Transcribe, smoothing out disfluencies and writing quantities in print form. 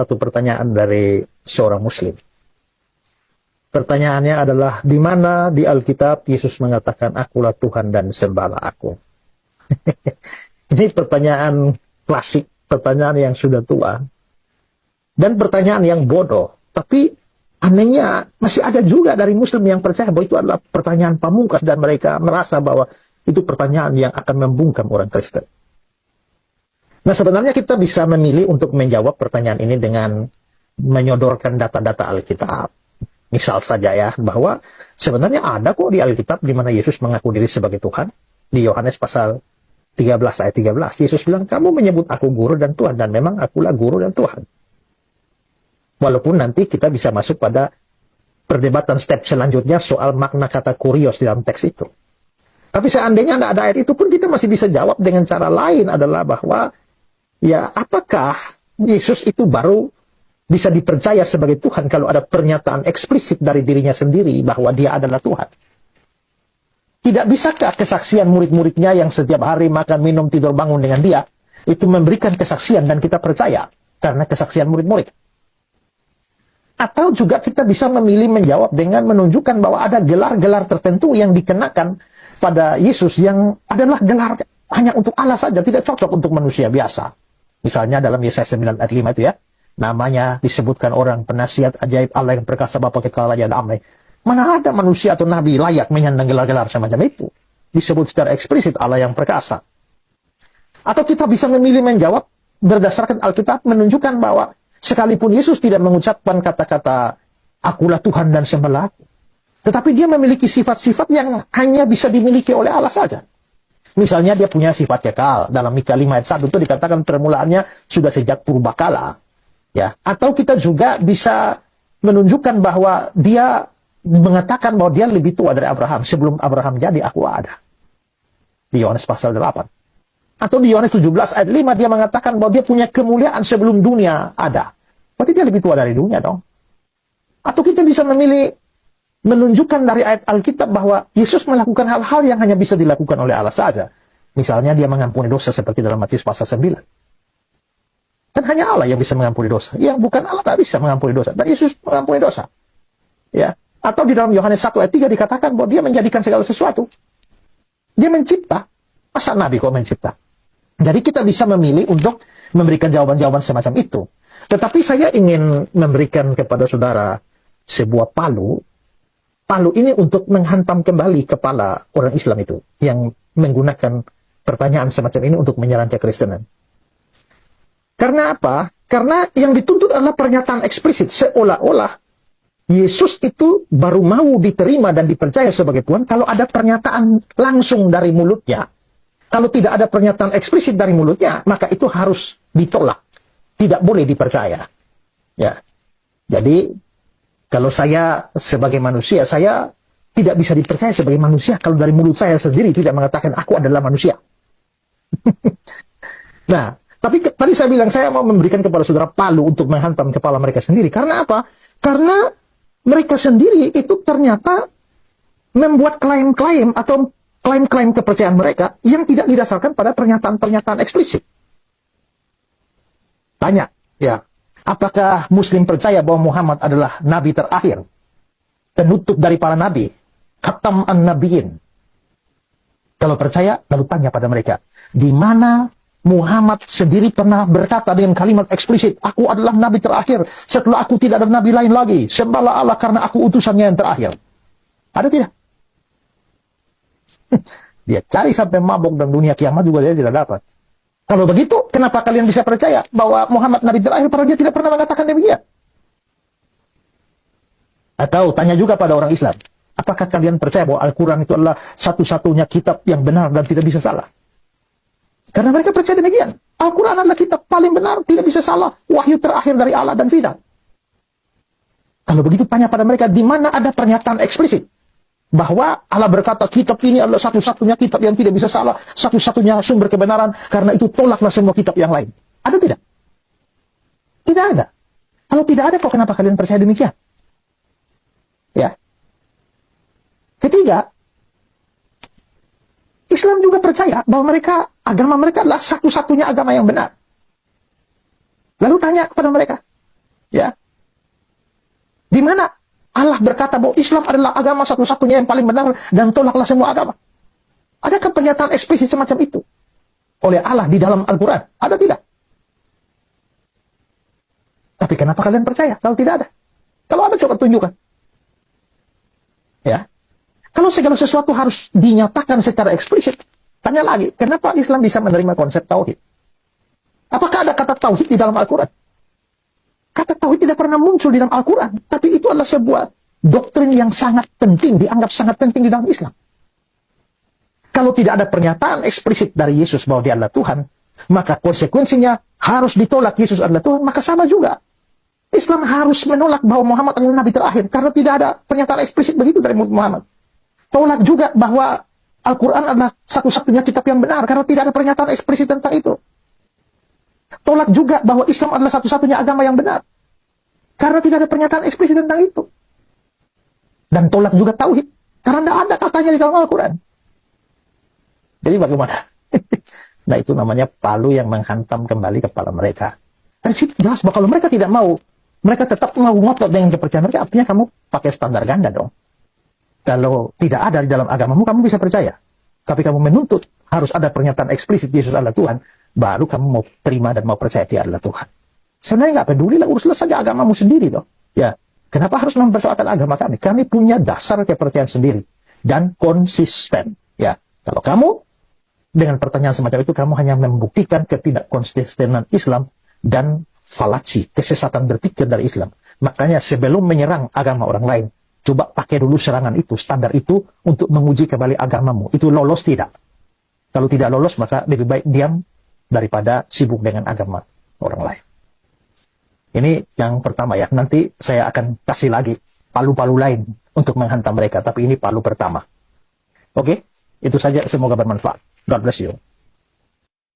satu pertanyaan dari seorang muslim. Pertanyaannya adalah, di mana di Alkitab Yesus mengatakan akulah Tuhan dan sembahlah aku? Ini pertanyaan klasik, pertanyaan yang sudah tua, dan pertanyaan yang bodoh. Tapi anehnya masih ada juga dari muslim yang percaya bahwa itu adalah pertanyaan pamungkas, dan mereka merasa bahwa itu pertanyaan yang akan membungkam orang Kristen. Nah, sebenarnya kita bisa memilih untuk menjawab pertanyaan ini dengan menyodorkan data-data Alkitab. Misal saja ya, bahwa sebenarnya ada kok di Alkitab di mana Yesus mengaku diri sebagai Tuhan. Di Yohanes pasal 13 ayat 13, Yesus bilang, kamu menyebut aku guru dan Tuhan, dan memang akulah guru dan Tuhan. Walaupun nanti kita bisa masuk pada perdebatan step selanjutnya soal makna kata kurios di dalam teks itu. Tapi seandainya tidak ada ayat itu pun, kita masih bisa jawab dengan cara lain, adalah bahwa, ya, apakah Yesus itu baru bisa dipercaya sebagai Tuhan kalau ada pernyataan eksplisit dari dirinya sendiri bahwa dia adalah Tuhan? Tidak bisakah kesaksian murid-muridnya yang setiap hari makan, minum, tidur, bangun dengan dia, itu memberikan kesaksian dan kita percaya karena kesaksian murid-murid? Atau juga kita bisa memilih menjawab dengan menunjukkan bahwa ada gelar-gelar tertentu yang dikenakan pada Yesus yang adalah gelar hanya untuk Allah saja, tidak cocok untuk manusia biasa. Misalnya dalam Yesaya 9 ayat 5 itu ya, namanya disebutkan orang penasihat ajaib Allah yang perkasa Bapa kekal Raja damai. Mana ada manusia atau nabi layak menyandang gelar-gelar semacam itu? Disebut secara eksplisit Allah yang perkasa. Atau kita bisa memilih menjawab berdasarkan Alkitab menunjukkan bahwa sekalipun Yesus tidak mengucapkan kata-kata akulah Tuhan dan sembahlah aku, tetapi dia memiliki sifat-sifat yang hanya bisa dimiliki oleh Allah saja. Misalnya dia punya sifat kekal. Dalam Mika 5 ayat 1 itu dikatakan permulaannya sudah sejak purbakala. Ya, atau kita juga bisa menunjukkan bahwa dia mengatakan bahwa dia lebih tua dari Abraham. Sebelum Abraham jadi, aku ada. Di Yohanes pasal 8. Atau di Yohanes 17 ayat 5 dia mengatakan bahwa dia punya kemuliaan sebelum dunia ada. Berarti dia lebih tua dari dunia dong. Atau kita bisa memilih menunjukkan dari ayat Alkitab bahwa Yesus melakukan hal-hal yang hanya bisa dilakukan oleh Allah saja. Misalnya dia mengampuni dosa seperti dalam Matius pasal 9. Kan hanya Allah yang bisa mengampuni dosa. Yang bukan Allah tidak bisa mengampuni dosa. Dan Yesus mengampuni dosa. Ya. Atau di dalam Yohanes 1 ayat 3 dikatakan bahwa dia menjadikan segala sesuatu. Dia mencipta. Masa Nabi kok mencipta? Jadi kita bisa memilih untuk memberikan jawaban-jawaban semacam itu. Tetapi saya ingin memberikan kepada saudara sebuah palu. Palu ini untuk menghantam kembali kepala orang Islam itu. Yang menggunakan pertanyaan semacam ini untuk menyerang kekristenan. Karena apa? Karena yang dituntut adalah pernyataan eksplisit. Seolah-olah Yesus itu baru mau diterima dan dipercaya sebagai Tuhan kalau ada pernyataan langsung dari mulutnya. Kalau tidak ada pernyataan eksplisit dari mulutnya, maka itu harus ditolak. Tidak boleh dipercaya. Ya. Jadi, kalau saya sebagai manusia, saya tidak bisa dipercaya sebagai manusia kalau dari mulut saya sendiri tidak mengatakan aku adalah manusia. Nah, tapi tadi saya bilang saya mau memberikan kepada saudara palu untuk menghantam kepala mereka sendiri. Karena apa? Karena mereka sendiri itu ternyata membuat klaim-klaim atau klaim-klaim kepercayaan mereka yang tidak didasarkan pada pernyataan-pernyataan eksplisit. Tanya, ya, apakah Muslim percaya bahwa Muhammad adalah nabi terakhir, penutup dari para nabi, khatam an-nabiyyin? Kalau percaya, lalu tanya pada mereka, di mana Muhammad sendiri pernah berkata dengan kalimat eksplisit, aku adalah nabi terakhir, setelah aku tidak ada nabi lain lagi, sembahlah Allah karena aku utusannya yang terakhir. Ada tidak? Dia cari sampai mabok dan dunia kiamat juga dia tidak dapat. Kalau begitu, kenapa kalian bisa percaya bahwa Muhammad nabi terakhir padahal dia tidak pernah mengatakan demikian? Atau tanya juga pada orang Islam, apakah kalian percaya bahwa Al-Quran itu adalah satu-satunya kitab yang benar dan tidak bisa salah? Karena mereka percaya demikian. Al-Quran adalah kitab paling benar, tidak bisa salah, wahyu terakhir dari Allah dan final. Kalau begitu tanya pada mereka, di mana ada pernyataan eksplisit bahwa Allah berkata kitab ini adalah satu-satunya kitab yang tidak bisa salah, satu-satunya sumber kebenaran, karena itu tolaklah semua kitab yang lain. Ada tidak? Tidak ada. Kalau tidak ada, kok kenapa kalian percaya demikian? Ya. Ketiga, Islam juga percaya bahwa agama mereka adalah satu-satunya agama yang benar. Lalu tanya kepada mereka, berkata bahwa Islam adalah agama satu-satunya yang paling benar dan tolaklah semua agama? Adakah pernyataan eksplisit semacam itu oleh Allah di dalam Al-Quran? Ada tidak? Tapi kenapa kalian percaya kalau tidak ada? Kalau ada, coba tunjukkan. Ya. Kalau segala sesuatu harus dinyatakan secara eksplisit, tanya lagi, kenapa Islam bisa menerima konsep tauhid? Apakah ada kata tauhid di dalam Al-Quran? Kata tauhid tidak pernah muncul di dalam Al-Quran, tapi itu adalah sebuah doktrin yang sangat penting, dianggap sangat penting di dalam Islam. Kalau tidak ada pernyataan eksplisit dari Yesus bahwa dia adalah Tuhan, maka konsekuensinya harus ditolak Yesus adalah Tuhan, maka sama juga. Islam harus menolak bahwa Muhammad adalah Nabi terakhir, karena tidak ada pernyataan eksplisit begitu dari Muhammad. Tolak juga bahwa Al-Quran adalah satu-satunya kitab yang benar, karena tidak ada pernyataan eksplisit tentang itu. Tolak juga bahwa Islam adalah satu-satunya agama yang benar, karena tidak ada pernyataan eksplisit tentang itu. Dan tolak juga tauhid, karena tidak ada katanya di dalam Al-Quran. Jadi bagaimana? Nah, itu namanya palu yang menghantam kembali kepala mereka. Dan situ jelas bahwa kalau mereka tidak mau, mereka tetap mau ngotot dengan kepercayaan mereka, artinya kamu pakai standar ganda dong. Kalau tidak ada di dalam agamamu, kamu bisa percaya. Tapi kamu menuntut harus ada pernyataan eksplisit Yesus adalah Tuhan, baru kamu mau terima dan mau percaya dia adalah Tuhan. Sebenarnya nggak peduli lah, uruslah saja agamamu sendiri toh. Ya, kenapa harus mempersoalkan agama kami? Kami punya dasar kepercayaan sendiri dan konsisten. Ya, kalau kamu dengan pertanyaan semacam itu, kamu hanya membuktikan ketidakkonsistenan Islam dan falaksi, kesesatan berpikir dari Islam. Makanya sebelum menyerang agama orang lain, coba pakai dulu serangan itu, standar itu, untuk menguji kembali agamamu. Itu lolos tidak? Kalau tidak lolos, maka lebih baik diam daripada sibuk dengan agama orang lain. Ini yang pertama ya. Nanti saya akan kasih lagi palu-palu lain untuk menghantam mereka. Tapi ini palu pertama. Oke? Itu saja. Semoga bermanfaat. God bless you.